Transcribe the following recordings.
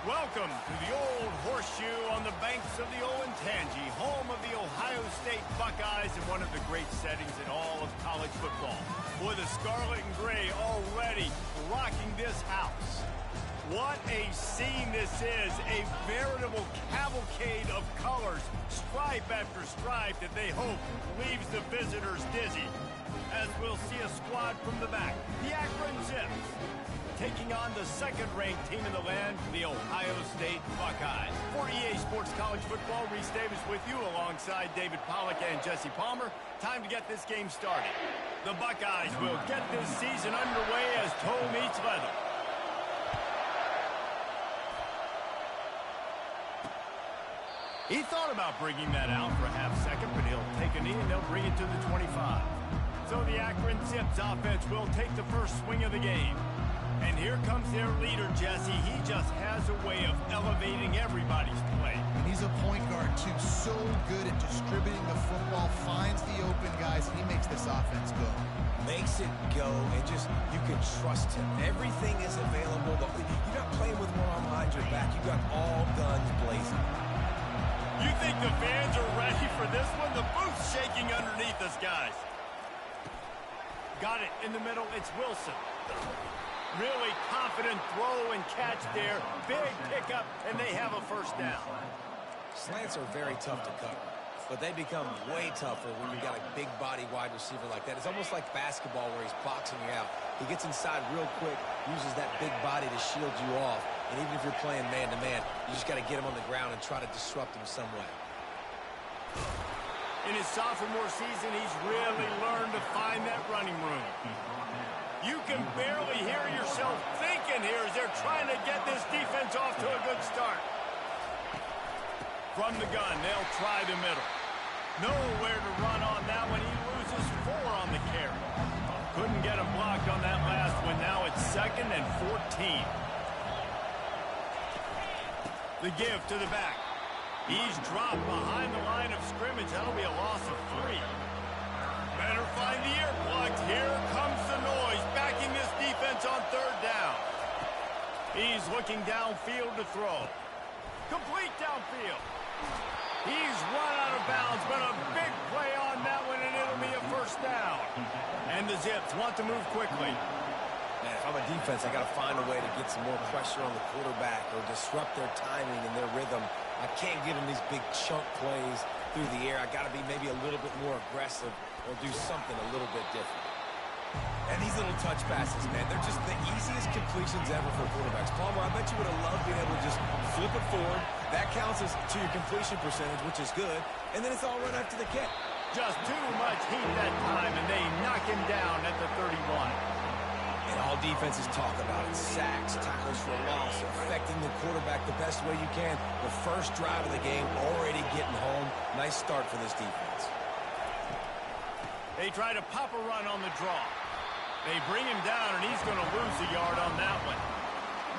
Welcome to the Old Horseshoe on the banks of the Olentangy, home of the Ohio State Buckeyes and one of the great settings in all of college football. Boy, the scarlet and gray already rocking this house. What a scene this is, a veritable cavalcade of colors, stripe after stripe that they hope leaves the visitors dizzy. As we'll see a squad from the back, the Akron Zips, taking on the second-ranked team in the land, the Ohio State Buckeyes. For EA Sports College Football, Reese Davis with you alongside David Pollack and Jesse Palmer. Time to get this game started. The Buckeyes will get this season underway as toe meets leather. He thought about bringing that out for a half second, but he'll take a knee and they'll bring it to the 25. So the Akron Zips offense will take the first swing of the game. And here comes their leader, Jesse. He just has a way of elevating everybody's play. And he's a point guard, too. So good at distributing the football, finds the open guys, and he makes this offense go. Makes it go, and just, you can trust him. Everything is available. You're not playing with one arm behind your back. You got all guns blazing. You think the fans are ready for this one? The booth's shaking underneath us, guys. Got it in the middle. It's Wilson. Really confident throw and catch there. Big pickup, and they have a first down. Slants are very tough to cover, but they become way tougher when you got a big body wide receiver like that. It's almost like basketball where he's boxing you out. He gets inside real quick, uses that big body to shield you off, and even if you're playing man-to-man, you just got to get him on the ground and try to disrupt him some way. In his sophomore season, he's really learned to find that running room. You can barely hear yourself thinking here as they're trying to get this defense off to a good start. From the gun, they'll try the middle. Nowhere to run on that one. He loses 4 on the carry. Couldn't get him blocked on that last one. Now it's 2nd and 14. The give to the back. He's dropped behind the line of scrimmage. That'll be a loss of 3. Better find the earplugs. Here comes the noise, backing this defense on 3rd down. He's looking downfield to throw. Complete downfield. He's run out of bounds, but a big play on that one, and it'll be a first down. And the Zips want to move quickly. Man, if I'm a defense, I got to find a way to get some more pressure on the quarterback or disrupt their timing and their rhythm. I can't give them these big chunk plays through the air. I got to be maybe a little bit more aggressive or do something a little bit different. And these little touch passes, man, they're just the easiest completions ever for quarterbacks. Palmer, I bet you would have loved being able to just flip it forward. That counts as to your completion percentage, which is good. And then it's all right after the kick. Just too much heat that time, and they knock him down at the 31. And all defenses talk about it. Sacks, tackles for a loss, affecting the quarterback the best way you can. The first drive of the game, already getting home. Nice start for this defense. They try to pop a run on the draw. They bring him down, and he's going to lose a yard on that one.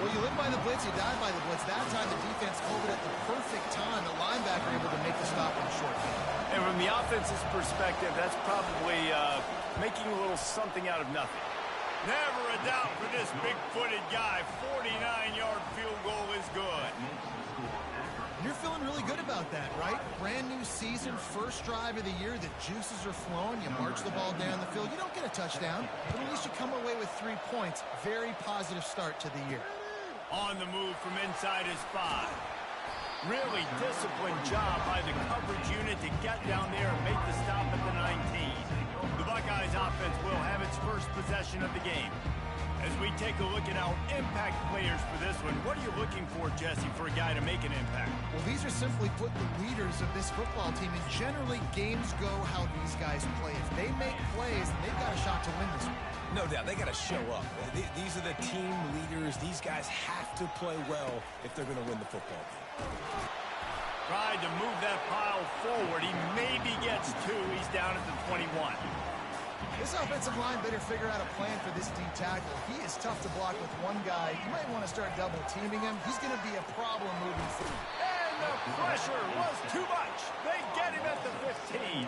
Well, you live by the blitz, you die by the blitz. That time the defense called it at the perfect time. The linebacker able to make the stop on a short game. And from the offense's perspective, that's probably making a little something out of nothing. Never a doubt for this big-footed guy. 49-yard field goal is good. You're feeling really good about that, right? Brand new season, first drive of the year. The juices are flowing. You march the ball down the field. You don't get a touchdown, but at least you come away with 3 points. Very positive start to the year. On the move from inside his 5. Really disciplined job by the coverage unit to get down there and make the stop at the 19. The Buckeyes offense will have its first possession of the game. As we take a look at our impact players for this one, what are you looking for, Jesse, for a guy to make an impact? Well, these are simply put the leaders of this football team, and generally games go how these guys play. If they make plays, they've got a shot to win this one. No doubt, they got to show up. These are the team leaders. These guys have to play well if they're going to win the football game. Tried to move that pile forward. He maybe gets 2. He's down at the 21. This offensive line better figure out a plan for this D tackle. He is tough to block with one guy. You might want to start double teaming him. He's going to be a problem moving forward. And the pressure was too much. They get him at the 15.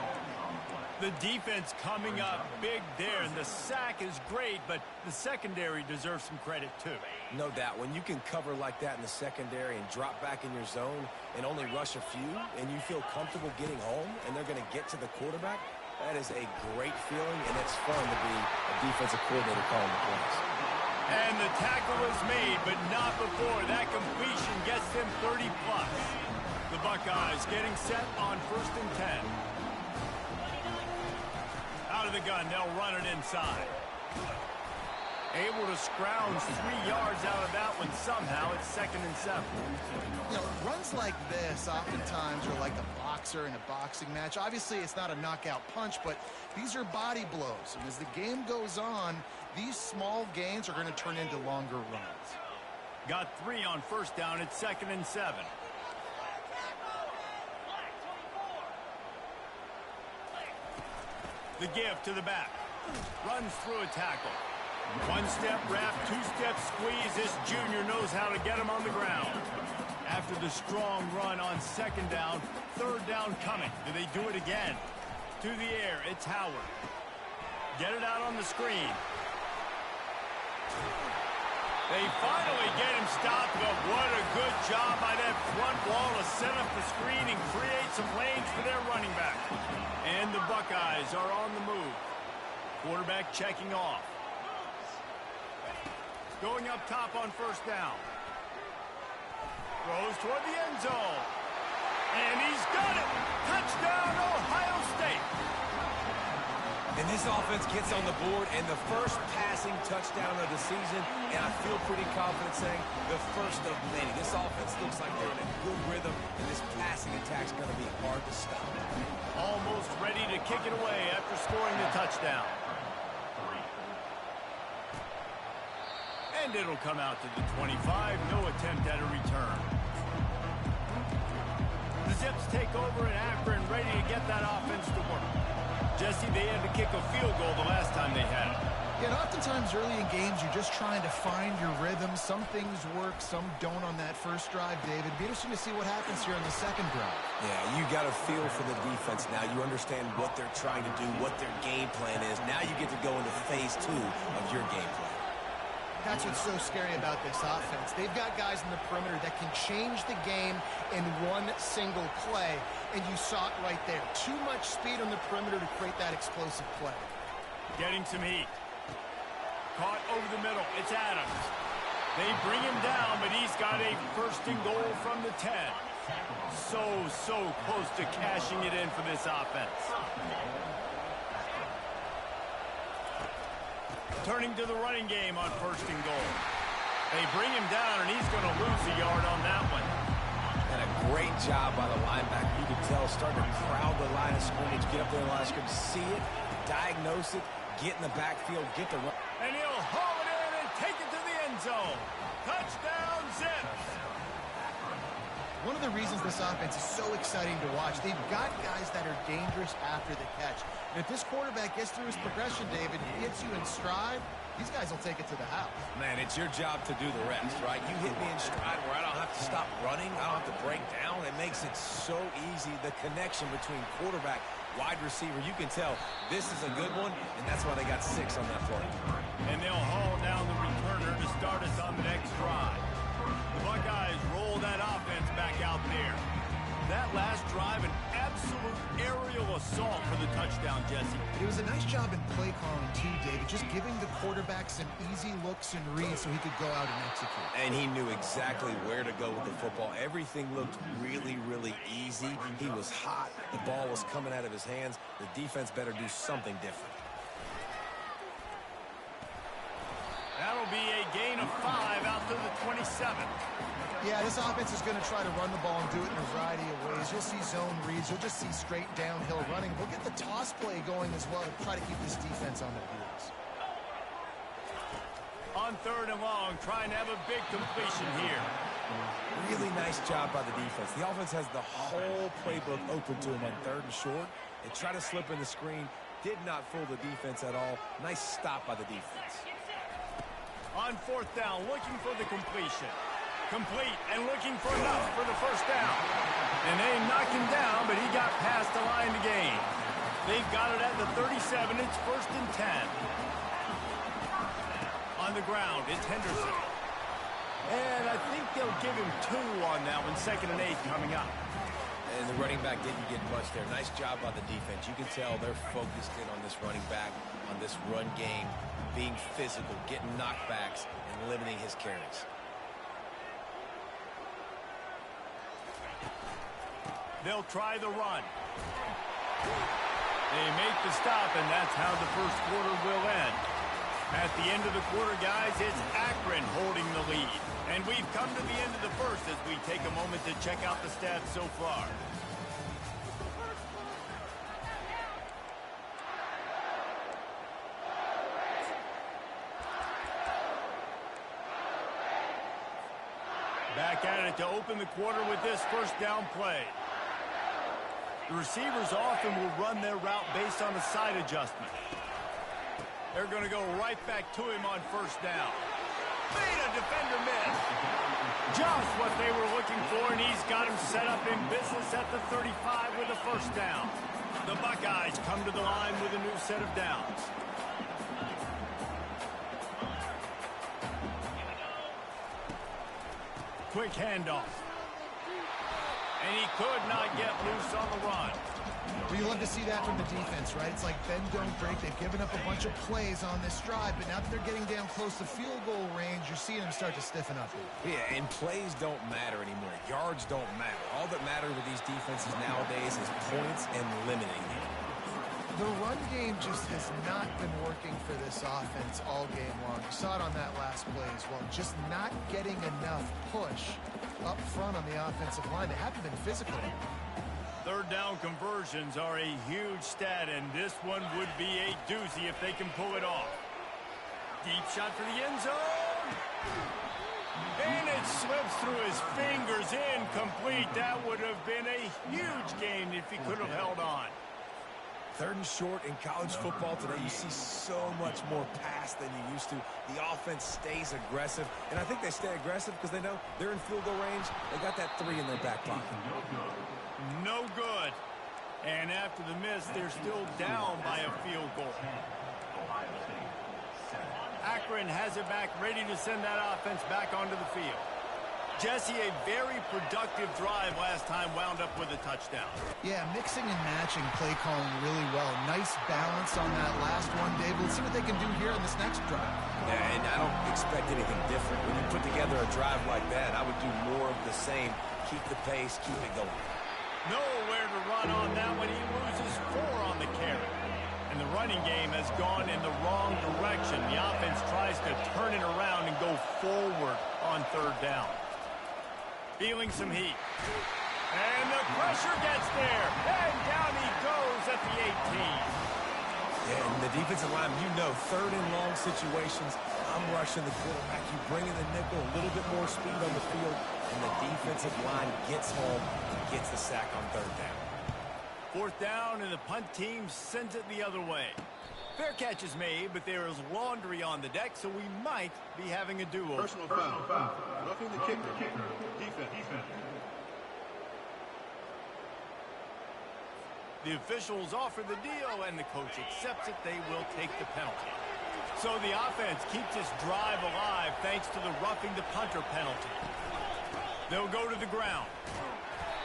The defense coming up big there, and the sack is great, but the secondary deserves some credit too. No doubt. When you can cover like that in the secondary and drop back in your zone and only rush a few, and you feel comfortable getting home, and they're going to get to the quarterback, that is a great feeling, and it's fun to be a defensive coordinator calling the plays. And the tackle was made, but not before. That completion gets them 30+. The Buckeyes getting set on 1st and 10. Out of the gun, they'll run it inside. Able to scrounge 3 yards out of that one somehow. It's 2nd and 7. You know, runs like this oftentimes are like a boxer in a boxing match. Obviously, it's not a knockout punch, but these are body blows. And as the game goes on, these small gains are going to turn into longer runs. Got 3 on 1st down. It's 2nd and 7. The give to the back. Runs through a tackle. 1-step wrap, 2-step squeeze. This junior knows how to get him on the ground. After the strong run on 2nd down, 3rd down coming. Do they do it again? To the air, it's Howard. Get it out on the screen. They finally get him stopped, but what a good job by that front wall to set up the screen and create some lanes for their running back. And the Buckeyes are on the move. Quarterback checking off. Going up top on 1st down. Throws toward the end zone. And he's got it. Touchdown, Ohio State. And this offense gets on the board, and the first passing touchdown of the season, and I feel pretty confident saying the first of many. This offense looks like they're in a good rhythm, and this passing attack's going to be hard to stop. Almost ready to kick it away after scoring the touchdown. And it'll come out to the 25. No attempt at a return. The Zips take over in Akron, ready to get that offense to work. Jesse, they had to kick a field goal the last time they had it. Yeah, and oftentimes early in games, you're just trying to find your rhythm. Some things work, some don't on that first drive, David. Be interesting to see what happens here on the second drive. Yeah, you got a feel for the defense now. You understand what they're trying to do, what their game plan is. Now you get to go into phase 2 of your game plan. That's what's so scary about this offense. They've got guys in the perimeter that can change the game in one single play, and you saw it right there. Too much speed on the perimeter to create that explosive play. Getting some heat. Caught over the middle. It's Adams. They bring him down, but he's got a 1st and goal from the 10. So close to cashing it in for this offense. Turning to the running game on 1st and goal. They bring him down, and he's going to lose a yard on that one. And a great job by the linebacker. You can tell, starting to crowd the line of scrimmage, get up there in the line of scrimmage, see it, diagnose it, get in the backfield, get the run. And he'll haul it in and take it to the end zone. Touchdown, Zips. One of the reasons this offense is so exciting to watch, they've got guys that are dangerous after the catch. And if this quarterback gets through his progression, David, gets you in stride, these guys will take it to the house. Man, it's your job to do the rest, right? You hit me in stride where I don't have to stop running. I don't have to break down. It makes it so easy. The connection between quarterback, wide receiver, you can tell this is a good one, and that's why they got 6 on that play. And they'll haul down the returner to start us on the next drive. The Buckeyes roll that offense back out there. That last drive, an absolute aerial assault for the touchdown, Jesse. It was a nice job in play calling, too, David, just giving the quarterback some easy looks and reads so he could go out and execute. And he knew exactly where to go with the football. Everything looked really, really easy. He was hot. The ball was coming out of his hands. The defense better do something different. That'll be a gain of 5 out to the 27. Yeah, this offense is going to try to run the ball and do it in a variety of ways. You'll see zone reads. You'll just see straight downhill running. We'll get the toss play going as well to try to keep this defense on their heels. On 3rd and long, trying to have a big completion here. Really nice job by the defense. The offense has the whole playbook open to him on 3rd and short. They try to slip in the screen. Did not fool the defense at all. Nice stop by the defense. On 4th down, looking for the completion. Complete and looking for enough for the 1st down. And they knocked him down, but he got past the line to gain. They've got it at the 37. It's 1st and 10. On the ground, it's Henderson. And I think they'll give him 2 on that one. 2nd and 8 coming up. And the running back didn't get much there. Nice job by the defense. You can tell they're focused in on this running back, on this run game, being physical, getting knockbacks, and limiting his carries. They'll try the run. They make the stop, and that's how the first quarter will end. At the end of the quarter, guys, it's Akron holding the lead. And we've come to the end of the first as we take a moment to check out the stats so far. Back at it to open the quarter with this first down play. The receivers often will run their route based on a side adjustment. They're going to go right back to him on first down. Made a defender miss. Just what they were looking for, and he's got him set up in business at the 35 with a first down. The Buckeyes come to the line with a new set of downs. Quick handoff. And he could not get loose on the run. Well, you love to see that from the defense, right? It's like bend, don't break. They've given up a bunch of plays on this drive, but now that they're getting down close to field goal range, you're seeing them start to stiffen up. Yeah, and plays don't matter anymore. Yards don't matter. All that matters with these defenses nowadays is points and limiting them. The run game just has not been working for this offense all game long. You saw it on that last play as well. Just not getting enough push up front on the offensive line. They haven't been physical. Third down conversions are a huge stat, and this one would be a doozy if they can pull it off. Deep shot for the end zone. And it slips through his fingers, incomplete. That would have been a huge gain if he could have held on. 3rd and short in college football today. You see so much more pass than you used to. The offense stays aggressive, and I think they stay aggressive because they know they're in field goal range. They got that 3 in their back pocket. No good. And after the miss, they're still down by a field goal. Akron has it back, ready to send that offense back onto the field. Jesse, a very productive drive last time wound up with a touchdown. Yeah, mixing and matching play calling really well. Nice balance on that last one, Dave. Let's see what they can do here on this next drive. Yeah, and I don't expect anything different. When you put together a drive like that, I would do more of the same. Keep the pace, keep it going. Nowhere to run on that one. He loses 4 on the carry. And the running game has gone in the wrong direction. The offense tries to turn it around and go forward on 3rd down. Feeling some heat. And the pressure gets there. And down he goes at the 18. Yeah, and the defensive line, you know, 3rd and long situations, I'm rushing the quarterback. You bring in the nickel, a little bit more speed on the field, and the defensive line gets home and gets the sack on 3rd down. 4th down, and the punt team sends it the other way. Fair catch is made, but there is laundry on the deck, so we might be having a duo. Personal foul. Roughing the kicker. Defense. The officials offer the deal, and the coach accepts it. They will take the penalty. So the offense keeps this drive alive thanks to the roughing the punter penalty. They'll go to the ground.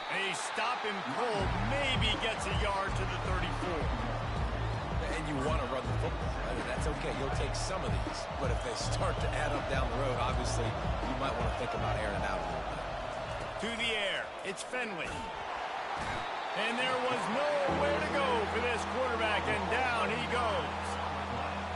A stop him cold, maybe gets a yard to the 34. And you want to run the football. I mean, that's okay. You'll take some of these. But if they start to add up down the road, obviously, you might want to think about airing it out a little bit. To the air, it's Fenley. And there was nowhere to go for this quarterback, and down he goes.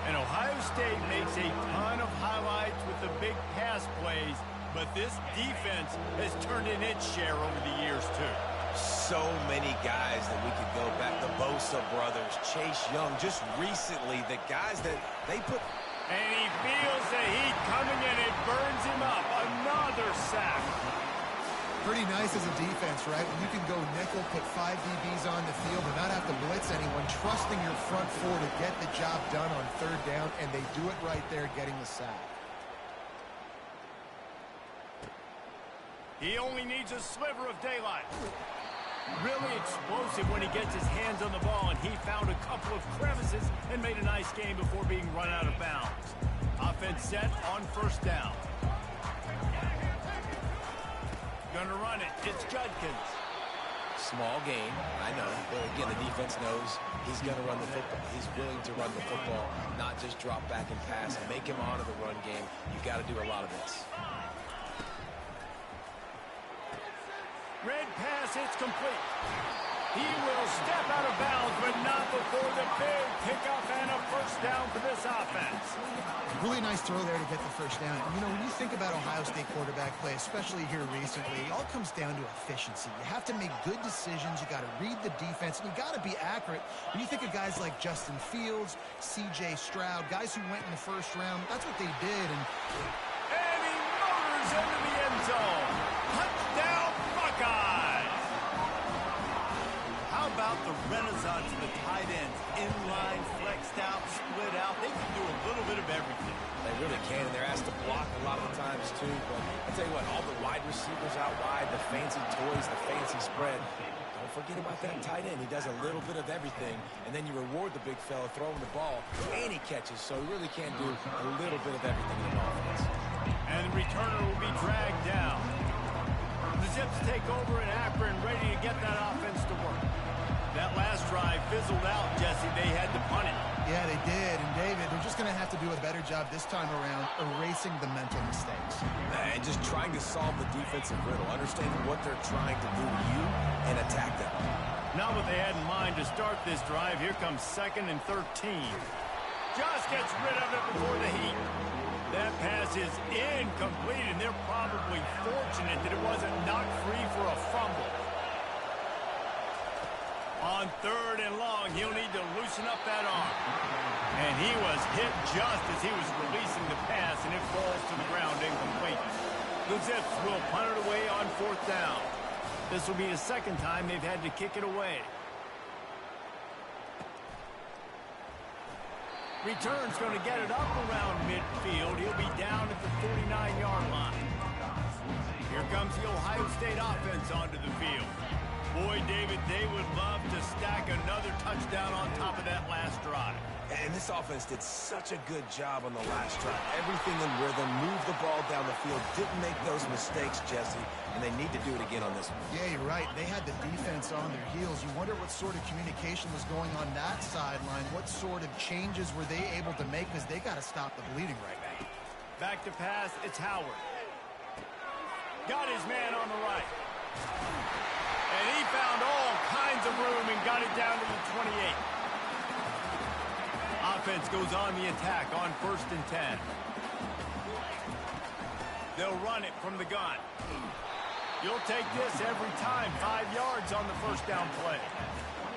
And Ohio State makes a ton of highlights with the big pass plays, but this defense has turned in its share over the years, too. So many guys that we could go back. The Bosa brothers, Chase Young, just recently, the guys that they put. And he feels the heat coming, and it burns him up. Another sack. Pretty nice as a defense, right? When you can go nickel, put 5 DBs on the field and not have to blitz anyone, trusting your front 4 to get the job done on 3rd down, and they do it right there, getting the sack. He only needs a sliver of daylight. Really explosive when he gets his hands on the ball, and he found a couple of crevices and made a nice game before being run out of bounds. Offense set on first down. Gonna run it. It's Judkins. Small game, I know, but again, the defense knows he's going to run the football. He's willing to run the football, not just drop back and pass and make him honor the run game. You got to do a lot of this. Red pass, it's complete. He will step out of bounds, but not before the big pickup and a first down for this offense. Really nice throw there to get the first down. You know, when you think about Ohio State quarterback play, especially here recently, it all comes down to efficiency. You have to make good decisions. You got to read the defense, and you got to be accurate. When you think of guys like Justin Fields, C.J. Stroud, guys who went in the first round, that's what they did. And he motors into the end zone. Touchdown, Buckeyes! How about the renaissance of the tight ends? Inline, flexed out, split out. They can do a little bit of everything. They really can, and they're asked to block a lot of the times, too. But I tell you what, all the wide receivers out wide, the fancy toys, the fancy spread. Don't forget about that tight end. He does a little bit of everything, and then you reward the big fella throwing the ball, and he catches. So he really can do a little bit of everything in an offense. And the returner will be dragged down. The Zips take over in Akron, ready to get that offense to work. That last drive fizzled out, Jesse. They had to punt it. yeah, they did. And David, they're just going to have to do a better job this time around erasing the mental mistakes. And just trying to solve the defensive riddle, understanding what they're trying to do to you and attack them. Not what they had in mind to start this drive. Here comes 2nd and 13. Just gets rid of it before the heat. That pass is incomplete, and they're probably fortunate that it wasn't knocked free for a fumble. On 3rd and long, he'll need to loosen up that arm. And he was hit just as he was releasing the pass, and it falls to the ground incomplete. The Zips will punt it away on 4th down. This will be the 2nd time they've had to kick it away. Return's going to get it up around midfield. He'll be down at the 49-yard line. Here comes the Ohio State offense onto the field. Boy, David, they would love to stack another touchdown on top of that last drive. And this offense did such a good job on the last drive. Everything in rhythm, moved the ball down the field, didn't make those mistakes, Jesse, and they need to do it again on this one. Yeah, you're right. They had the defense on their heels. You wonder what sort of communication was going on that sideline. What sort of changes were they able to make, because they got to stop the bleeding right now. Back to pass, it's Howard. Got his man on the right. And he found all kinds of room and got it down to the 28. Offense goes on the attack on 1st and 10. They'll run it from the gun. You'll take this every time. 5 yards on the 1st down play.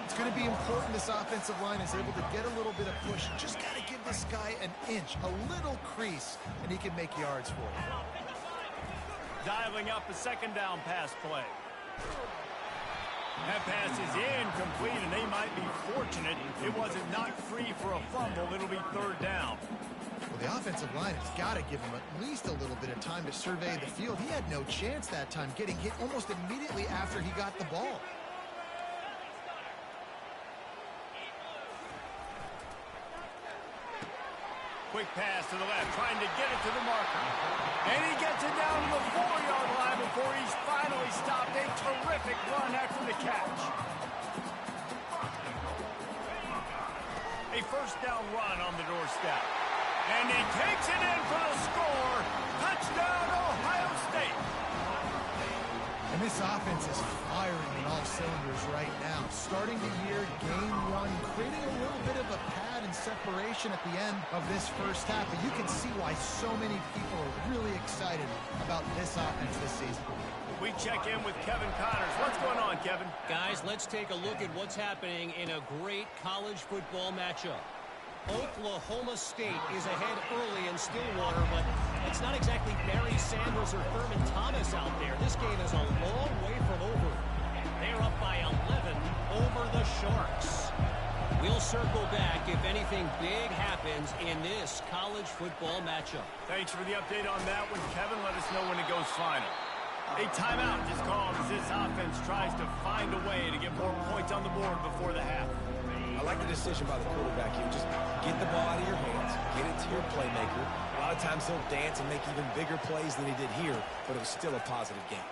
It's going to be important this offensive line is able to get a little bit of push. Just got to give this guy an inch, a little crease, and he can make yards for you. Dialing up a 2nd down pass play. That pass is incomplete, and they might be fortunate it wasn't knocked free for a fumble. It'll be 3rd down. Well, the offensive line has got to give him at least a little bit of time to survey the field. He had no chance that time, getting hit almost immediately after he got the ball. Quick pass to the left, trying to get it to the marker. And he gets it down to the 4-yard line before he's finally stopped. A terrific run after the catch. A 1st down run on the doorstep. And he takes it in for the score. Touchdown, Ohio State. And this offense is firing on all cylinders right now. Starting the year, game 1, creating a little bit of a pad and separation at the end of this first half. But you can see why so many people are really excited about this offense this season. We check in with Kevin Connors. What's going on, Kevin? Guys, let's take a look at what's happening in a great college football matchup. Oklahoma State is ahead early in Stillwater, but it's not exactly Barry Sanders or Thurman Thomas out there. This game is a long way from over. They're up by 11 over the Sharks. We'll circle back if anything big happens in this college football matchup. Thanks for the update on that one, Kevin. Let us know when it goes final. A timeout is called as this offense tries to find a way to get more points on the board before the half. I like the decision by the quarterback here. Just get the ball out of your hands, get it to your playmaker. A lot of times he'll dance and make even bigger plays than he did here, but it was still a positive game.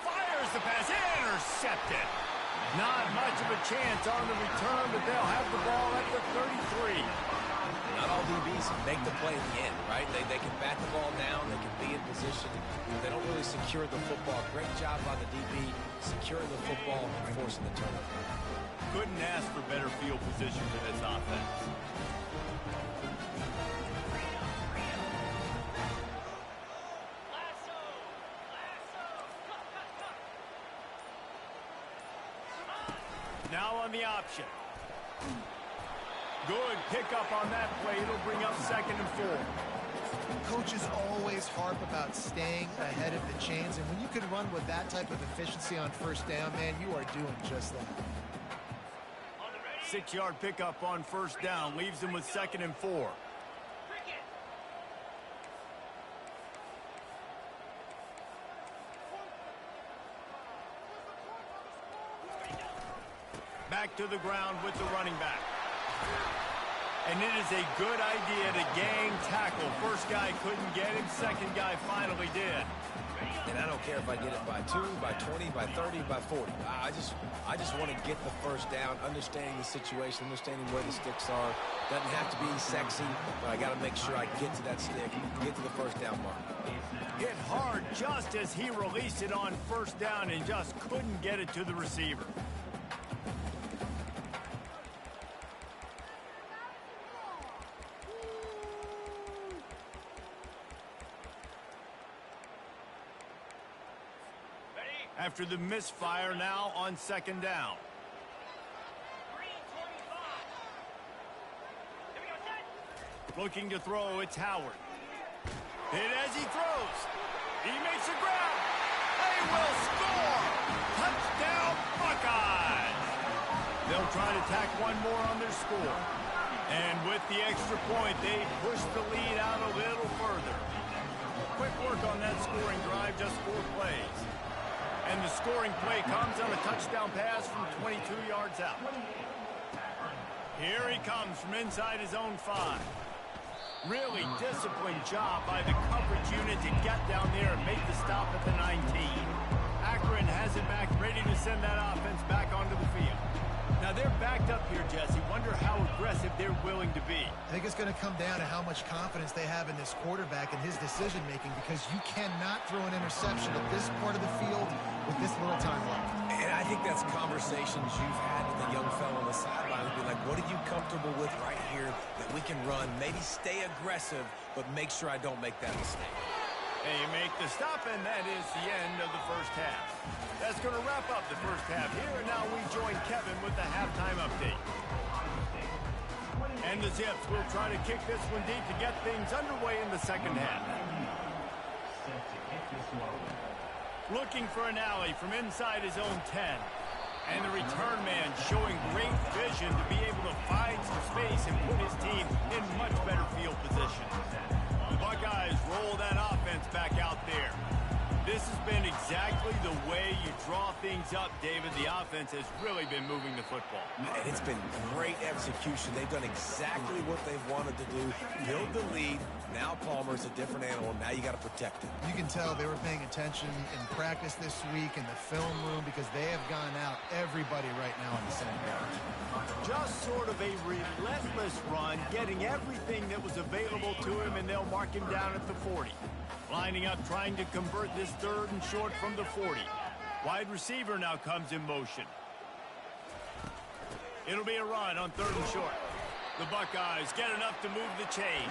Fires the pass, intercepted. Not much of a chance on the return, but they'll have the ball at the 33. Not all DBs make the play at the end, right? They can bat the ball down, they can be in position. They don't really secure the football. Great job by the DB securing the football and forcing the turnover. Couldn't ask for better field position for this offense. Now on the option. Good pickup on that play. It'll bring up 2nd and 4. Coaches always harp about staying ahead of the chains, and when you can run with that type of efficiency on first down, man, you are doing just that. 6-yard pickup on first down leaves them with 2nd and 4. Back to the ground with the running back. And it is a good idea to gang tackle. First guy couldn't get him. Second guy finally did. And I don't care if I get it by 2, by 20, by 30, by 40. I just want to get the first down, understanding the situation, understanding where the sticks are. Doesn't have to be sexy, but I got to make sure I get to that stick, get to the first down mark. Hit hard just as he released it on first down and just couldn't get it to the receiver. After the misfire, now on 2nd down. Looking to throw, it's Howard. Hit as he throws. He makes a grab. They will score. Touchdown, Buckeyes. They'll try to tack one more on their score. And with the extra point, they push the lead out a little further. Quick work on that scoring drive, just 4 plays. And the scoring play comes on a touchdown pass from 22 yards out. Here he comes from inside his own 5. Really disciplined job by the coverage unit to get down there and make the stop at the 19. Akron has it back, ready to send that offense back onto the field. Now they're backed up here, Jesse. Wonder how aggressive they're willing to be. I think it's going to come down to how much confidence they have in this quarterback and his decision-making, because you cannot throw an interception at this part of the field with this little time left. And I think that's conversations you've had with the young fellow on the sideline. Be like, what are you comfortable with right here that we can run? Maybe stay aggressive, but make sure I don't make that mistake. And you make the stop, and that is the end of the first half. That's going to wrap up the first half here, and now we join Kevin with the halftime update. And the Zips will try to kick this one deep to get things underway in the second half. Looking for an alley from inside his own 10. And the return man showing great vision to be able to find some space and put his team in much better field position. The Buckeyes roll that offense back out there. This has been exactly the way you draw things up, David. The offense has really been moving the football. And it's been great execution. They've done exactly what they've wanted to do. Build the lead. Now Palmer's a different animal. Now you got to protect him. You can tell they were paying attention in practice this week in the film room, because they have gone out everybody right now on the same page. Just sort of a relentless run, getting everything that was available to him, and they'll mark him down at the 40. Lining up, trying to convert this 3rd and short from the 40. Wide receiver now comes in motion. It'll be a run on 3rd and short. The Buckeyes get enough to move the chains.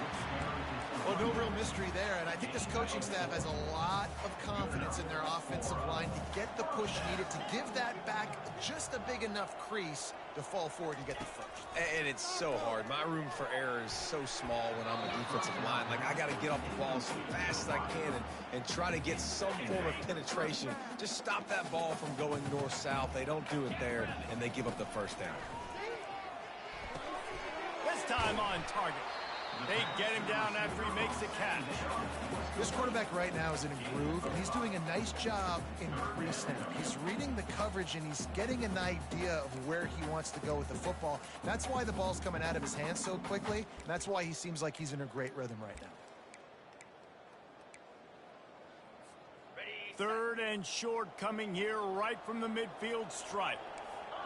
Well, no real mystery there, and I think this coaching staff has a lot of confidence in their offensive line to get the push needed to give that back just a big enough crease to fall forward and get the first. And it's so hard. My room for error is so small when I'm a defensive line. Like, I got to get off the ball as fast as I can and try to get some form of penetration. Just stop that ball from going north-south. They don't do it there, and they give up the first down. This time on target. They get him down after he makes the catch. This quarterback right now is in a groove, and he's doing a nice job in pre-snap. He's reading the coverage, and he's getting an idea of where he wants to go with the football. That's why the ball's coming out of his hands so quickly, and that's why he seems like he's in a great rhythm right now. Third and short coming here right from the midfield stripe.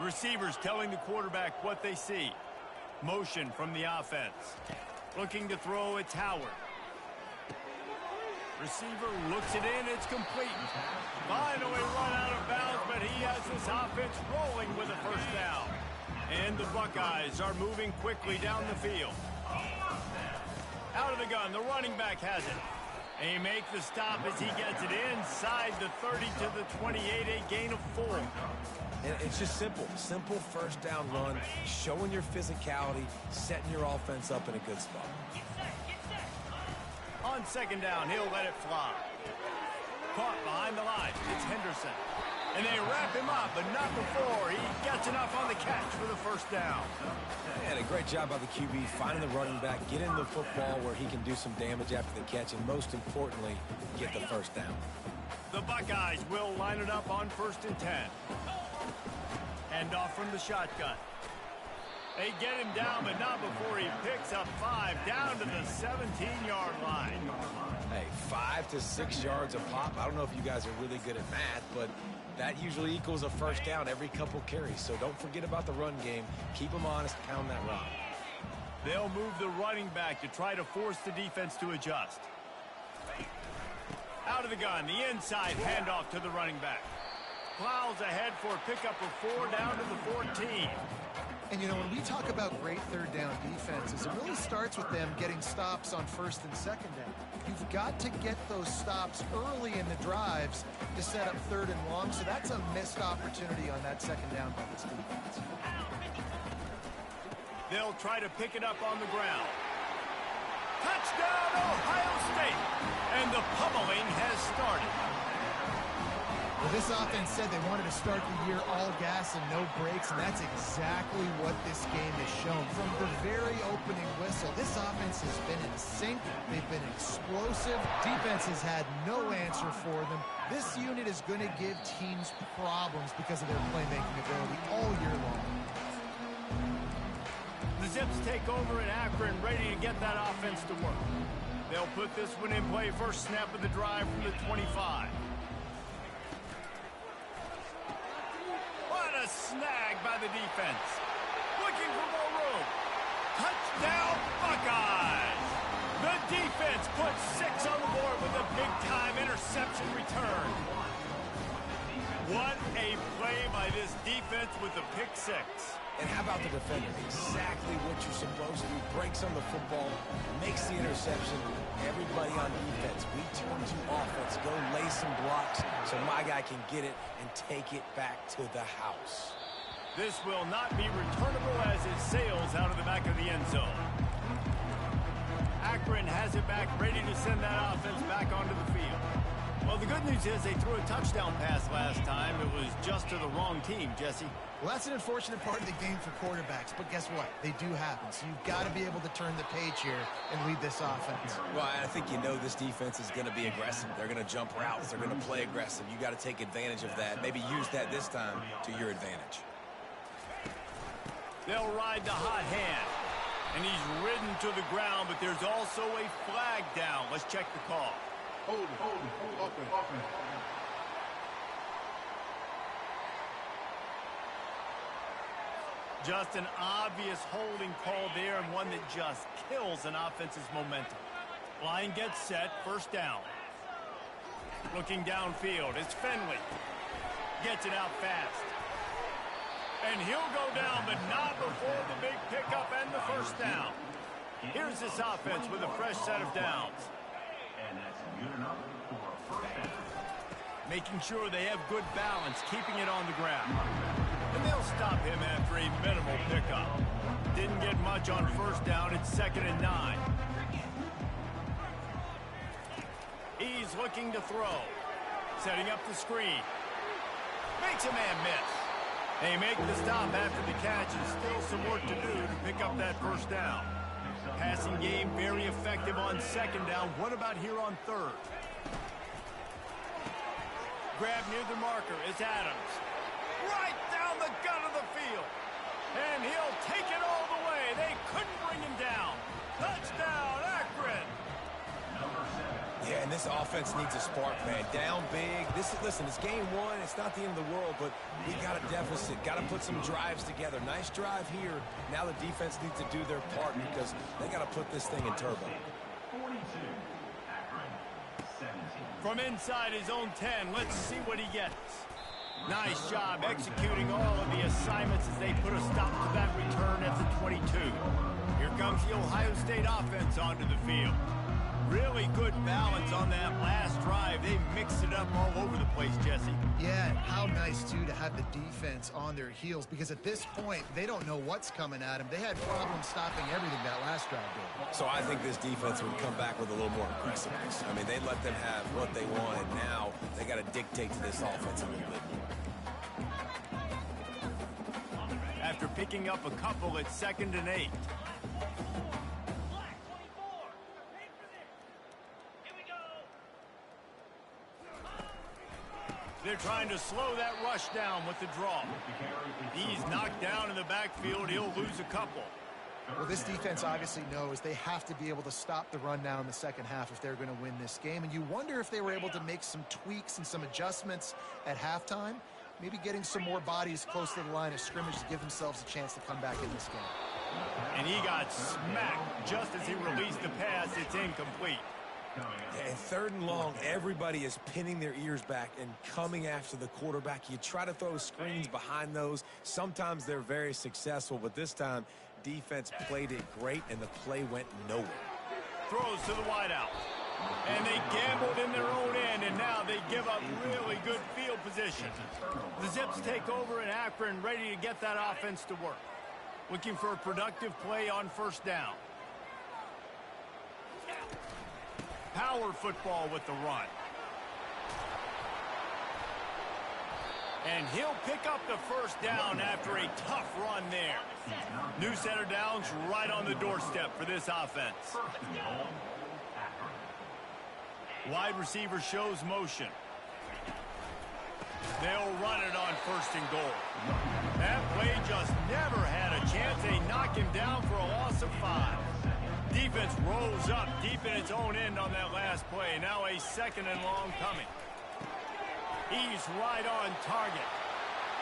Receivers telling the quarterback what they see. Motion from the offense. Looking to throw, it's Howard. Receiver looks it in, it's complete. Finally run out of bounds, but he has this offense rolling with a first down. And the Buckeyes are moving quickly down the field. Out of the gun, the running back has it. They make the stop as he gets it inside the 30 to the 28, a gain of 4. And it's just simple first down run, showing your physicality, setting your offense up in a good spot. On second down, he'll let it fly. Caught behind the line, it's Henderson. And they wrap him up, but not before he gets enough on the catch for the first down. And a great job by the QB finding the running back, getting the football where he can do some damage after the catch, and most importantly, get the first down. The Buckeyes will line it up on 1st and 10. Hand off from the shotgun. They get him down, but not before he picks up 5 down to the 17-yard line. Hey, 5 to 6 yards a pop. I don't know if you guys are really good at math, but that usually equals a first down every couple carries. So don't forget about the run game. Keep them honest, pound that rock. They'll move the running back to try to force the defense to adjust. Out of the gun, the inside handoff to the running back. Plows ahead for a pickup of 4 down to the 14. And, you know, when we talk about great third down defenses, it really starts with them getting stops on 1st and 2nd down. You've got to get those stops early in the drives to set up 3rd and long, so that's a missed opportunity on that 2nd down by this defense. They'll try to pick it up on the ground. Touchdown, Ohio State! And the pummeling has started. Well, this offense said they wanted to start the year all gas and no brakes, and that's exactly what this game has shown. From the very opening whistle, this offense has been in sync. They've been explosive. Defense has had no answer for them. This unit is going to give teams problems because of their playmaking ability all year long. The Zips take over at Akron, ready to get that offense to work. They'll put this one in play, first snap of the drive from the 25. What a snag by the defense. Looking for more room. Touchdown, Buckeyes! The defense puts 6 on the board with a big-time interception return. What a play by this defense with the pick 6. And how about the defender? Exactly what you're supposed to do. Breaks on the football, makes the interception. Everybody on defense, we turn to offense. Go lay some blocks so my guy can get it and take it back to the house. This will not be returnable as it sails out of the back of the end zone. Akron has it back, ready to send that offense back onto the field. Well, the good news is they threw a touchdown pass last time. It was just to the wrong team, Jesse. Well, that's an unfortunate part of the game for quarterbacks, but guess what? They do happen, so you've got to be able to turn the page here and lead this offense. Well, I think you know this defense is going to be aggressive. They're going to jump routes. They're going to play aggressive. You got to take advantage of that. Maybe use that this time to your advantage. They'll ride the hot hand. And he's ridden to the ground, but there's also a flag down. Let's check the call. Hold offense. Just an obvious holding call there, and one that just kills an offense's momentum. Line gets set, first down. Looking downfield, it's Fenley. Gets it out fast. And he'll go down, but not before the big pickup and the first down. Here's this offense with a fresh set of downs. Making sure they have good balance, keeping it on the ground. And they'll stop him after a minimal pickup. Didn't get much on first down. It's 2nd and 9. He's looking to throw. Setting up the screen. Makes a man miss. They make the stop after the catch, and still some work to do to pick up that first down. Passing game very effective on second down. What about here on third? Grab near the marker. It's Adams. Right down the gut of the field. And he'll take it all the way. They couldn't bring him down. Touchdown, Akron. Yeah, and this offense needs a spark, man. Down big. Listen, it's game one. It's not the end of the world, but we got a deficit. Got to put some drives together. Nice drive here. Now the defense needs to do their part because they got to put this thing in turbo. From inside his own 10, let's see what he gets. Nice job executing all of the assignments as they put a stop to that return at the 22. Here comes the Ohio State offense onto the field. Really good balance on that last drive. They mixed it up all over the place, Jesse. Yeah, how nice, too, to have the defense on their heels, because at this point, they don't know what's coming at them. They had problems stopping everything that last drive did. So I think this defense would come back with a little more aggressiveness. I mean, they let them have what they wanted. Now they got to dictate to this offense a little bit. After picking up a couple, it's 2nd and 8. They're trying to slow that rush down with the draw. He's knocked down in the backfield. He'll lose a couple. Well, this defense obviously knows they have to be able to stop the run now in the second half if they're going to win this game. And you wonder if they were able to make some tweaks and some adjustments at halftime, maybe getting some more bodies close to the line of scrimmage to give themselves a chance to come back in this game. And he got smacked just as he released the pass. It's incomplete. And 3rd and long, everybody is pinning their ears back and coming after the quarterback. You try to throw screens behind those. Sometimes they're very successful, but this time, defense played it great, and the play went nowhere. Throws to the wideout. And they gambled in their own end, and now they give up really good field position. The Zips take over, and Akron ready to get that offense to work. Looking for a productive play on 1st down. Power football with the run. And he'll pick up the 1st down after a tough run there. New set of downs right on the doorstep for this offense. Wide receiver shows motion. They'll run it on 1st and goal. That play just never had a chance. They knock him down for a loss of 5. Defense rolls up deep in its own end on that last play. Now a 2nd and long coming. He's right on target.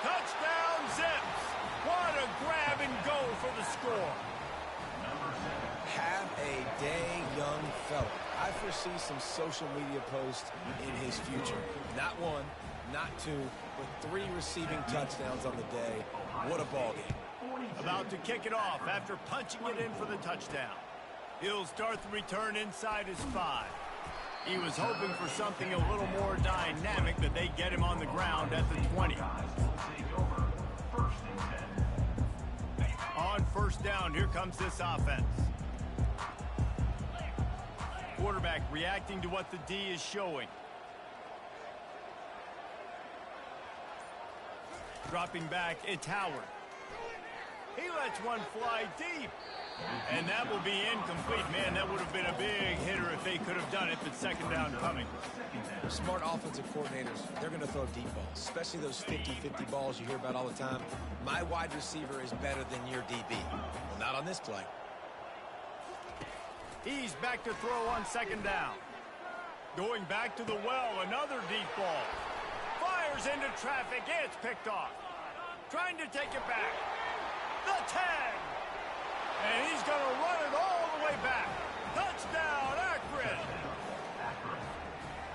Touchdown, Zips. What a grab and go for the score. Have a day, young fella. I foresee some social media posts in his future. Not 1, not 2, but 3 receiving touchdowns on the day. What a ball game. About to kick it off after punching it in for the touchdown. He'll start the return inside his 5. He was hoping for something a little more dynamic, that they get him on the ground at the 20. On 1st down, here comes this offense. Quarterback reacting to what the D is showing. Dropping back, it's Howard. He lets one fly deep. And that will be incomplete. Man, that would have been a big hitter if they could have done it, but 2nd down coming. Smart offensive coordinators, they're going to throw deep balls, especially those 50-50 balls you hear about all the time. My wide receiver is better than your DB. Well, not on this play. He's back to throw on 2nd down. Going back to the well, another deep ball. Fires into traffic, it's picked off. Trying to take it back. The 10. And he's going to run it all the way back. Touchdown, Akron.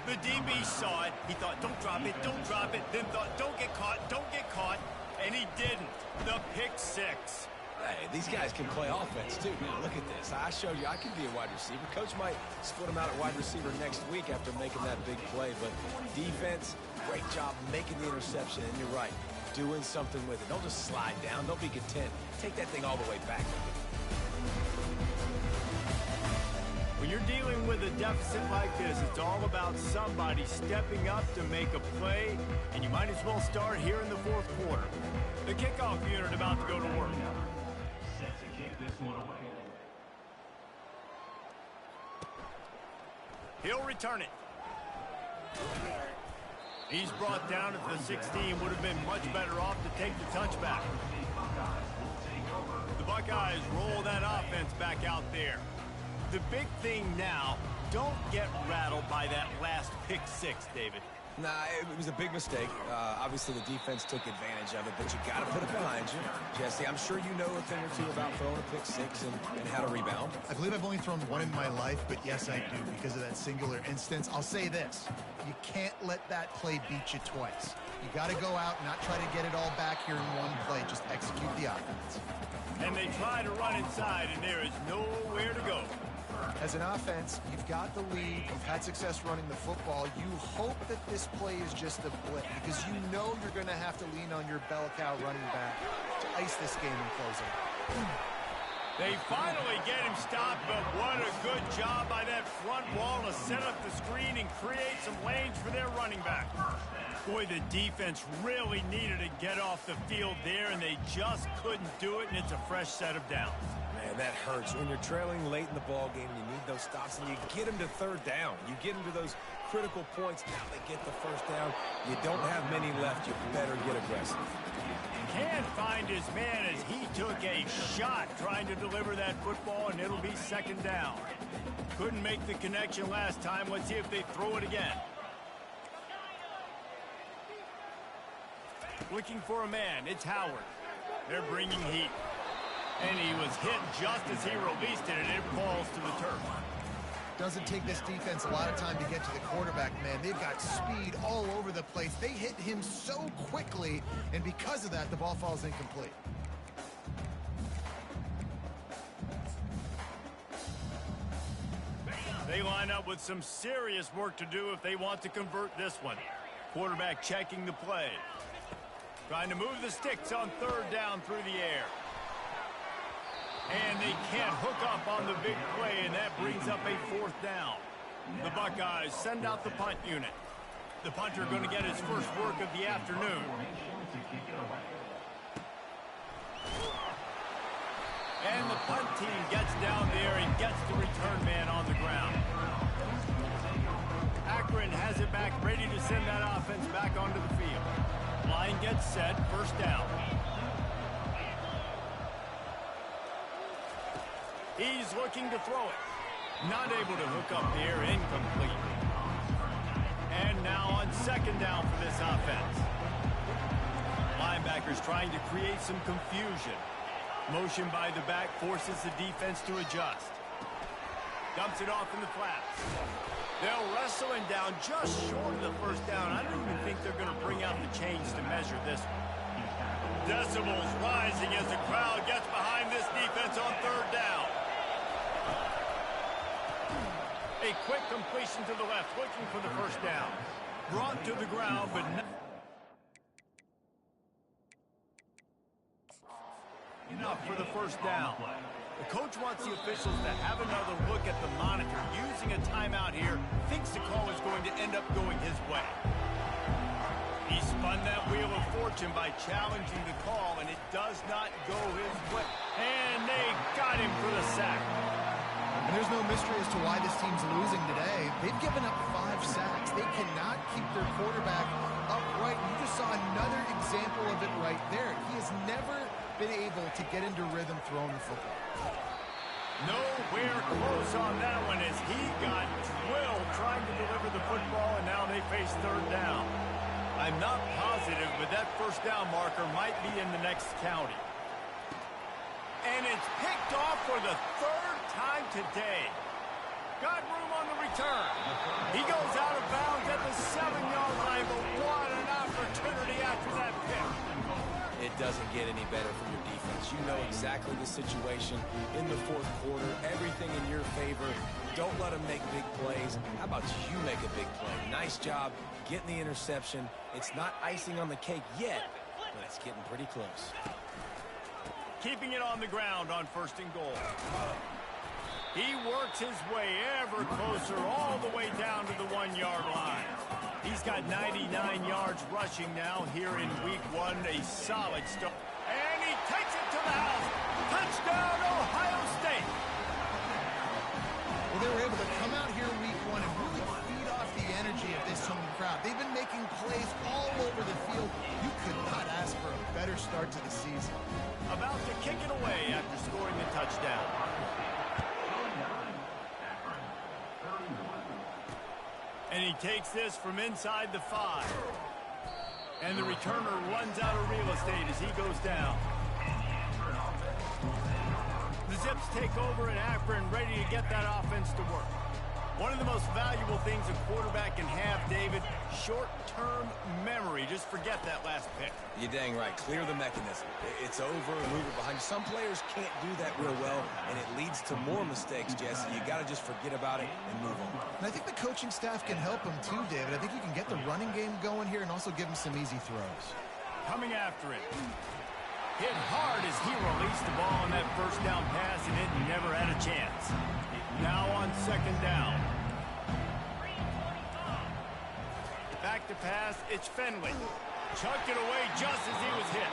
The DB saw it. He thought, don't drop it, don't drop it. Then thought, don't get caught. And he didn't. The pick 6. Hey, these guys can play offense, too, man. Look at this. I showed you I can be a wide receiver. Coach might split him out at wide receiver next week after making that big play. But defense, great job making the interception. And you're right, doing something with it. Don't just slide down. Don't be content. Take that thing all the way back. When you're dealing with a deficit like this, it's all about somebody stepping up to make a play, and you might as well start here in the 4th quarter. The kickoff unit about to go to work. He'll return it. He's brought down at the 16. Would have been much better off to take the touchback. The Buckeyes roll that offense back out there. The big thing now, don't get rattled by that last pick six, David. Nah, it was a big mistake. Obviously, the defense took advantage of it, but you got to put it behind you. Jesse, I'm sure you know a thing or two about throwing a pick six and how to rebound. I believe I've only thrown one in my life, but yes, I do because of that singular instance. I'll say this. You can't let that play beat you twice. You got to go out and not try to get it all back here in one play. Just execute the offense. And they try to run inside, and there is nowhere to go. As an offense, you've got the lead. You've had success running the football. You hope that this play is just a blip because you know you're going to have to lean on your bell cow running back to ice this game in closing. They finally get him stopped, but what a good job by that front wall to set up the screen and create some lanes for their running back. Boy, the defense really needed to get off the field there, and they just couldn't do it, and it's a fresh set of downs. Man, that hurts. When you're trailing late in the ball game, you need those stops, and you get them to third down. You get them to those critical points. Now they get the first down. You don't have many left. You better get aggressive. Can't find his man as he took a shot trying to deliver that football, and it'll be second down. Couldn't make the connection last time. Let's see if they throw it again. Looking for a man. It's Howard. They're bringing heat. And he was hit just as he released it, and it falls to the turf. Doesn't take this defense a lot of time to get to the quarterback, man. They've got speed all over the place. They hit him so quickly, and because of that, the ball falls incomplete. They line up with some serious work to do if they want to convert this one. Quarterback checking the play. Trying to move the sticks on third down through the air. And they can't hook up on the big play, and that brings up a fourth down. The Buckeyes send out the punt unit. The punter going to get his first work of the afternoon. And the punt team gets down there and gets the return man on the ground. Akron has it back, ready to send that offense back onto the field. Line gets set, first down. He's looking to throw it. Not able to hook up there, incomplete. And now on second down for this offense. Linebackers trying to create some confusion. Motion by the back forces the defense to adjust. Dumps it off in the flats. They'll wrestle him down just short of the first down. I don't even think they're going to bring out the chains to measure this one. Decibels rising as the crowd gets behind this defense on third down. A quick completion to the left, looking for the first down. Brought to the ground, but enough for the first down. The coach wants the officials to have another look at the monitor. Using a timeout here, thinks the call is going to end up going his way. He spun that wheel of fortune by challenging the call, and it does not go his way. And they got him for the sack. And there's no mystery as to why this team's losing today. They've given up 5 sacks. They cannot keep their quarterback upright. You just saw another example of it right there. He has never been able to get into rhythm throwing the football. Nowhere close on that one as he got drilled trying to deliver the football, and now they face third down. I'm not positive, but that first down marker might be in the next county. And it's picked off for the third time today. Got room on the return. He goes out of bounds at the 7-yard line, but what an opportunity after that pick. It doesn't get any better for your defense. You know exactly the situation in the fourth quarter. Everything in your favor. Don't let them make big plays. How about you make a big play? Nice job getting the interception. It's not icing on the cake yet, but it's getting pretty close. Keeping it on the ground on first and goal. He works his way ever closer all the way down to the 1-yard line. He's got 99 yards rushing now here in week 1. A solid start. And he takes it to the house. Touchdown, Ohio State. Well, they were able to come out here week 1 and really crowd. They've been making plays all over the field. You could not ask for a better start to the season. About to kick it away after scoring the touchdown. And he takes this from inside the 5. And the returner runs out of real estate as he goes down. The Zips take over in Akron, ready to get that offense to work. One of the most valuable things a quarterback can have, David, short-term memory. Just forget that last pick. You're dang right. Clear the mechanism. It's over and move it behind you. Some players can't do that real well, and it leads to more mistakes, Jesse. You got to just forget about it and move on. And I think the coaching staff can help him too, David. I think you can get the running game going here and also give him some easy throws. Coming after it. Hit hard as he released the ball on that first down pass, and it never had a chance. Now on second down. Back to pass, it's Fenley. Chucked it away just as he was hit.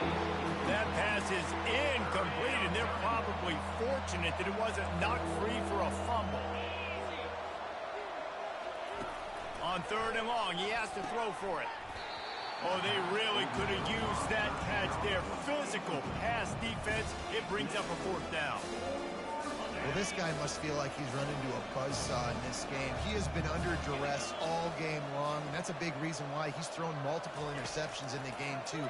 That pass is incomplete, and they're probably fortunate that it wasn't knocked free for a fumble. On third and long, he has to throw for it. Oh, they really could have used that catch there. Physical pass defense. It brings up a fourth down. Well, this guy must feel like he's run into a buzzsaw in this game. He has been under duress all game long, and that's a big reason why he's thrown multiple interceptions in the game, too.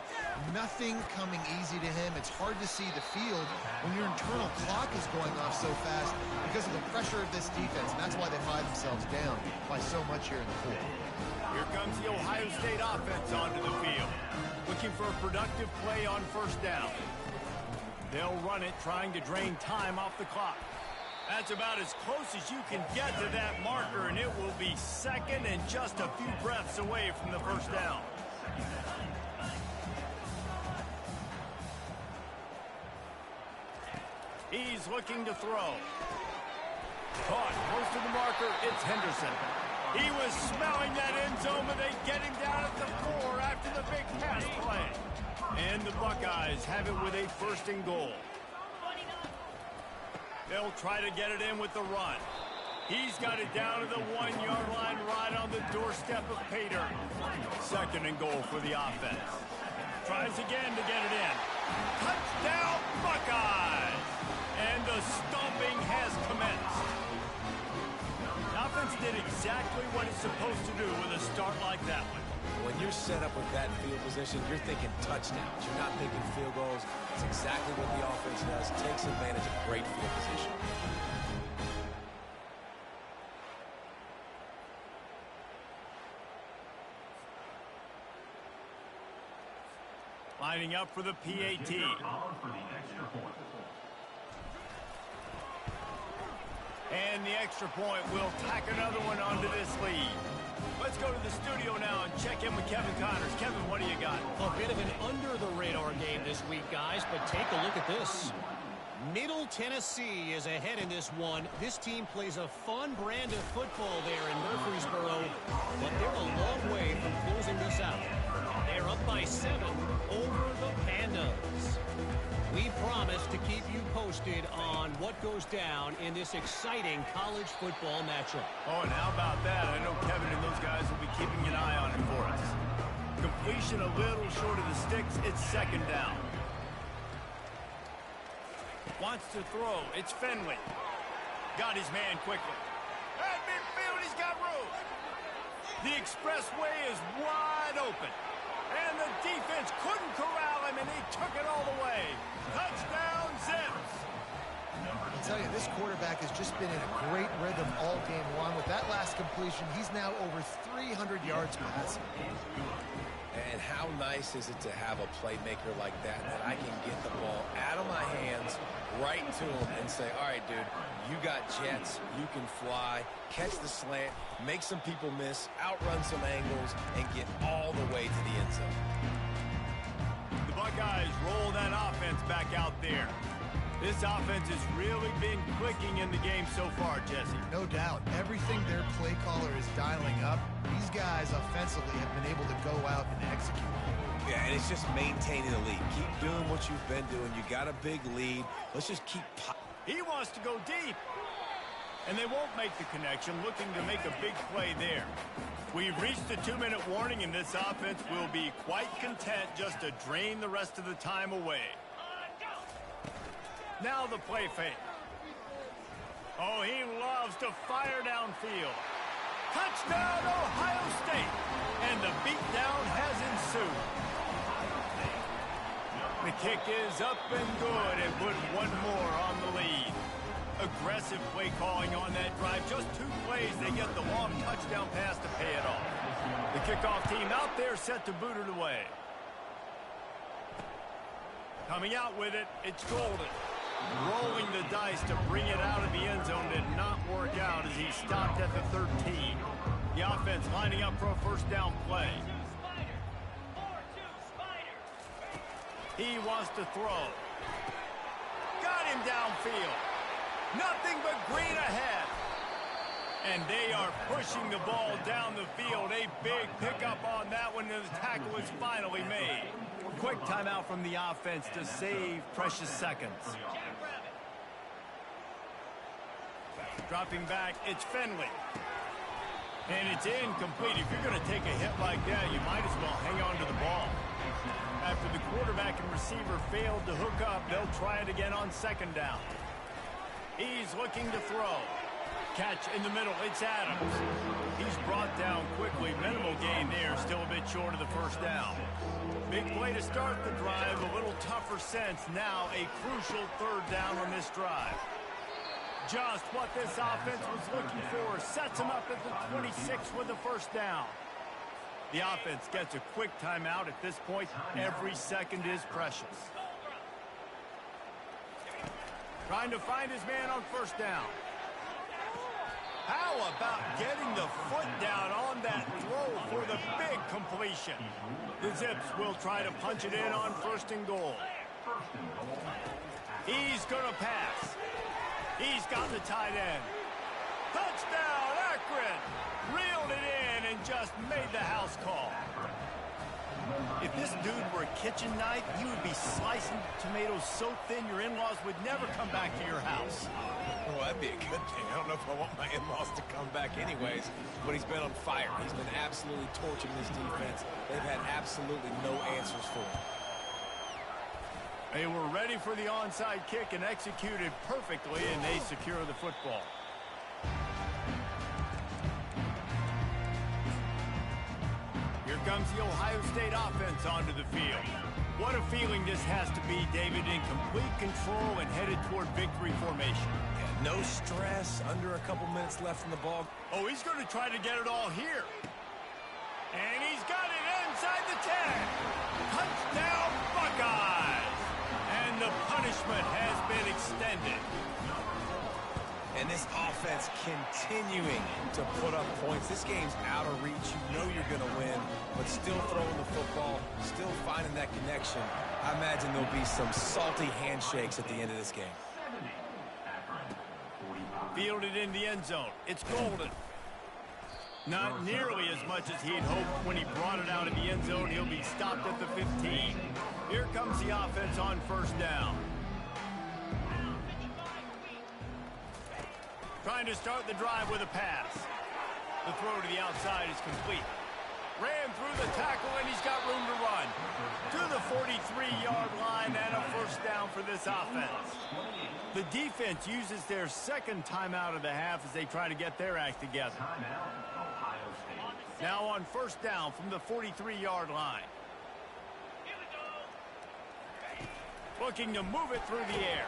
Nothing coming easy to him. It's hard to see the field when your internal clock is going off so fast because of the pressure of this defense, and that's why they find themselves down by so much here in the fourth. Here comes the Ohio State offense onto the field, looking for a productive play on first down. They'll run it, trying to drain time off the clock. That's about as close as you can get to that marker, and it will be second and just a few breaths away from the first down. He's looking to throw. Caught close to the marker, it's Henderson. He was smelling that end zone, but they get him down at the 4 after the big pass play. And the Buckeyes have it with a first and goal. They'll try to get it in with the run. He's got it down to the 1-yard line right on the doorstep of Pater. Second and goal for the offense. Tries again to get it in. Touchdown, Buckeyes! And the stomping has commenced. The offense did exactly what it's supposed to do with a start like that one. When you're set up with that field position, you're thinking touchdowns. You're not thinking field goals. It's exactly what the offense does. Takes advantage of great field position. Lining up for the PAT. And the extra point will tack another one onto this lead. Let's go to the studio now and check in with Kevin Connors. Kevin, what do you got? A bit of an under-the-radar game this week, guys, but take a look at this. Middle Tennessee is ahead in this one. This team plays a fun brand of football there in Murfreesboro, but they're a long way from closing this out. They're up by 7 over the Pandas. We promise to keep you posted on what goes down in this exciting college football matchup. Oh, and how about that? I know Kevin and those guys will be keeping an eye on it for us. Completion a little short of the sticks. It's second down. Wants to throw. It's Fenley. Got his man quickly. At midfield, he's got room. The expressway is wide open. And the defense couldn't corral him, and he took it all the way. Touchdown, Zips. I'll tell you, this quarterback has just been in a great rhythm all game long. With that last completion, he's now over 300 yards passing. And how nice is it to have a playmaker like that I can get the ball out of my hands right to him and say, all right, dude, you got jets, you can fly, catch the slant, make some people miss, outrun some angles, and get all the way to the end zone. The Buckeyes roll that offense back out there. This offense has really been clicking in the game so far, Jesse. No doubt. Everything their play caller is dialing up, these guys offensively have been able to go out and execute. Yeah, and it's just maintaining the lead. Keep doing what you've been doing. You got a big lead. Let's just keep... He wants to go deep. And they won't make the connection, looking to make a big play there. We've reached the 2-minute warning, and this offense will be quite content just to drain the rest of the time away. Now the play fake. Oh, he loves to fire downfield. Touchdown, Ohio State! And the beatdown has ensued. The kick is up and good and put one more on the lead. Aggressive play calling on that drive. Just 2 plays, they get the long touchdown pass to pay it off. The kickoff team out there set to boot it away. Coming out with it, it's Golden. Rolling the dice to bring it out of the end zone did not work out as he stopped at the 13. The offense lining up for a first down play. He wants to throw. Got him downfield. Nothing but green ahead. And they are pushing the ball down the field. A big pickup on that one, and the tackle is finally made. Quick timeout from the offense to save precious seconds. Dropping back, it's Finley. And it's incomplete. If you're going to take a hit like that, you might as well hang on to the ball. After the quarterback and receiver failed to hook up, they'll try it again on second down. He's looking to throw. Catch in the middle, it's Adams. He's brought down quickly. Minimal gain there, still a bit short of the first down. Big play to start the drive, a little tougher sense. Now a crucial third down on this drive. Just what this offense was looking for. Sets them up at the 26 with the first down. The offense gets a quick timeout at this point. Every second is precious. Trying to find his man on first down. How about getting the foot down on that throw for the big completion? The Zips will try to punch it in on first and goal. He's going to pass. He's got the tight end. Touchdown, Akron! Reeled it in and just made the house call. If this dude were a kitchen knife, you would be slicing tomatoes so thin your in-laws would never come back to your house. Well, that'd be a good thing. I don't know if I want my in-laws to come back anyways, but he's been on fire. He's been absolutely torching this defense. They've had absolutely no answers for him. They were ready for the onside kick and executed perfectly, and they secure the football. Here comes the Ohio State offense onto the field. What a feeling this has to be, David, in complete control and headed toward victory formation. Yeah, no stress, under a couple minutes left in the ball. Oh, he's going to try to get it all here. And he's got it inside the 10. Touchdown, Buckeyes! And the punishment has been extended. And this offense continuing to put up points. This game's out of reach. You know you're going to win, but still throwing the football, still finding that connection. I imagine there'll be some salty handshakes at the end of this game. Fielded in the end zone. It's Golden. Not nearly as much as he'd hoped when he brought it out of the end zone. He'll be stopped at the 15. Here comes the offense on first down. Trying to start the drive with a pass. The throw to the outside is complete. Ran through the tackle, and he's got room to run. To the 43-yard line, and a first down for this offense. The defense uses their second timeout of the half as they try to get their act together. Now on first down from the 43-yard line. Looking to move it through the air.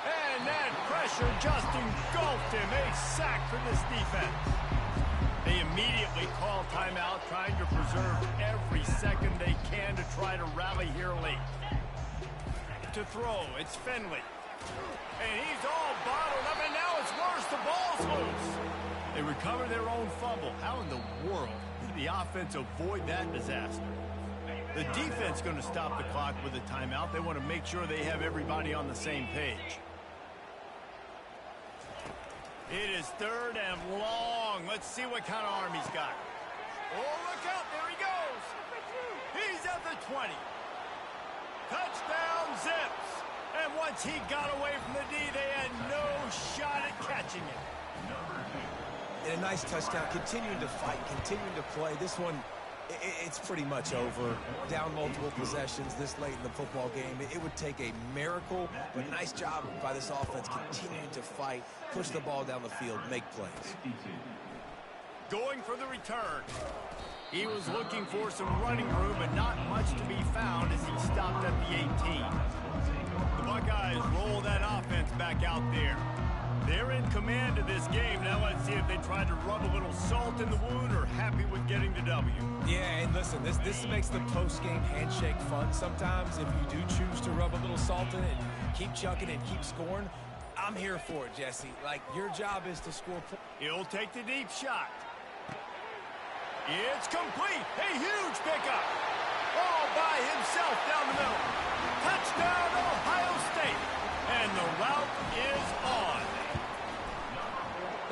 And that pressure just engulfed him. A sack for this defense. They immediately call timeout, trying to preserve every second they can to try to rally here late. To throw, it's Finley. And he's all bottled up, and now it's worse. The ball's loose. They recover their own fumble. How in the world did the offense avoid that disaster? The defense going to stop the clock with a timeout. They want to make sure they have everybody on the same page. It is third and long. Let's see what kind of arm he's got. Oh, look out. There he goes. He's at the 20. Touchdown, Zips. And once he got away from the D, they had no shot at catching him. And a nice touchdown, continuing to fight, continuing to play. This one, it's pretty much over. Down multiple possessions this late in the football game. It would take a miracle, but nice job by this offense continuing to fight, push the ball down the field, make plays. Going for the return. He was looking for some running room, but not much to be found as he stopped at the 18. The Buckeyes roll that offense back out there. They're in command of this game. Now let's see if they try to rub a little salt in the wound or happy with getting the W. Yeah, and listen, this makes the post-game handshake fun sometimes. If you do choose to rub a little salt in it and keep chucking and keep scoring, I'm here for it, Jesse. Like, your job is to score points. He'll take the deep shot. It's complete. A huge pickup. All by himself down the middle. Touchdown, Ohio State. And the route is on.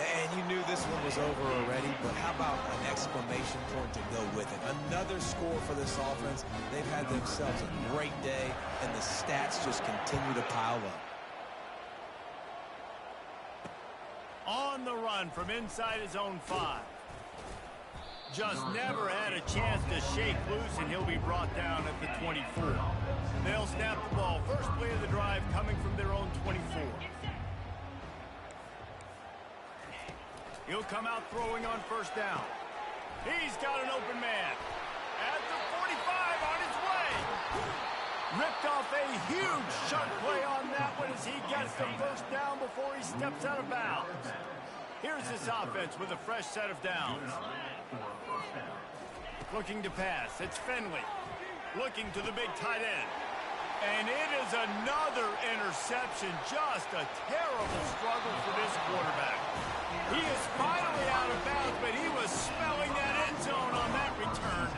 And you knew this one was over already, but how about an exclamation point to go with it? Another score for this offense. They've had themselves a great day, and the stats just continue to pile up. On the run from inside his own 5. Just never had a chance to shake loose, and he'll be brought down at the 24. They'll snap the ball. First play of the drive coming from their own 24. He'll come out throwing on first down. He's got an open man. At the 45 on his way. Ripped off a huge chunk play on that one as he gets the first down before he steps out of bounds. Here's this offense with a fresh set of downs. Looking to pass. It's Finley. Looking to the big tight end. And it is another interception. Just a terrible struggle for this quarterback. He is finally out of bounds, but he was smelling that end zone on that return.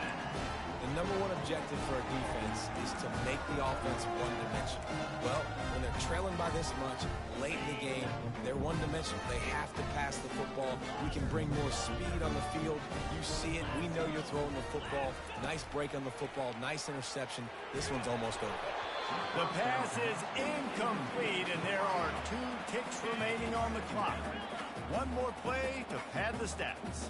The number one objective for a defense is to make the offense one-dimensional. Well, when they're trailing by this much, late in the game, they're one-dimensional. They have to pass the football. We can bring more speed on the field. You see it. We know you're throwing the football. Nice break on the football. Nice interception. This one's almost over. The pass is incomplete, and there are 2 ticks remaining on the clock. One more play to pad the stats.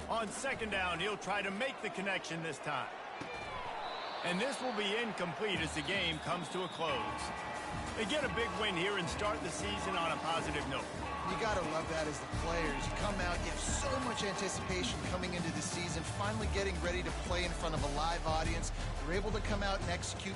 On second down, he'll try to make the connection this time. And this will be incomplete as the game comes to a close. They get a big win here and start the season on a positive note. You got to love that as the players. You come out, you have so much anticipation coming into the season, finally getting ready to play in front of a live audience. You're able to come out and execute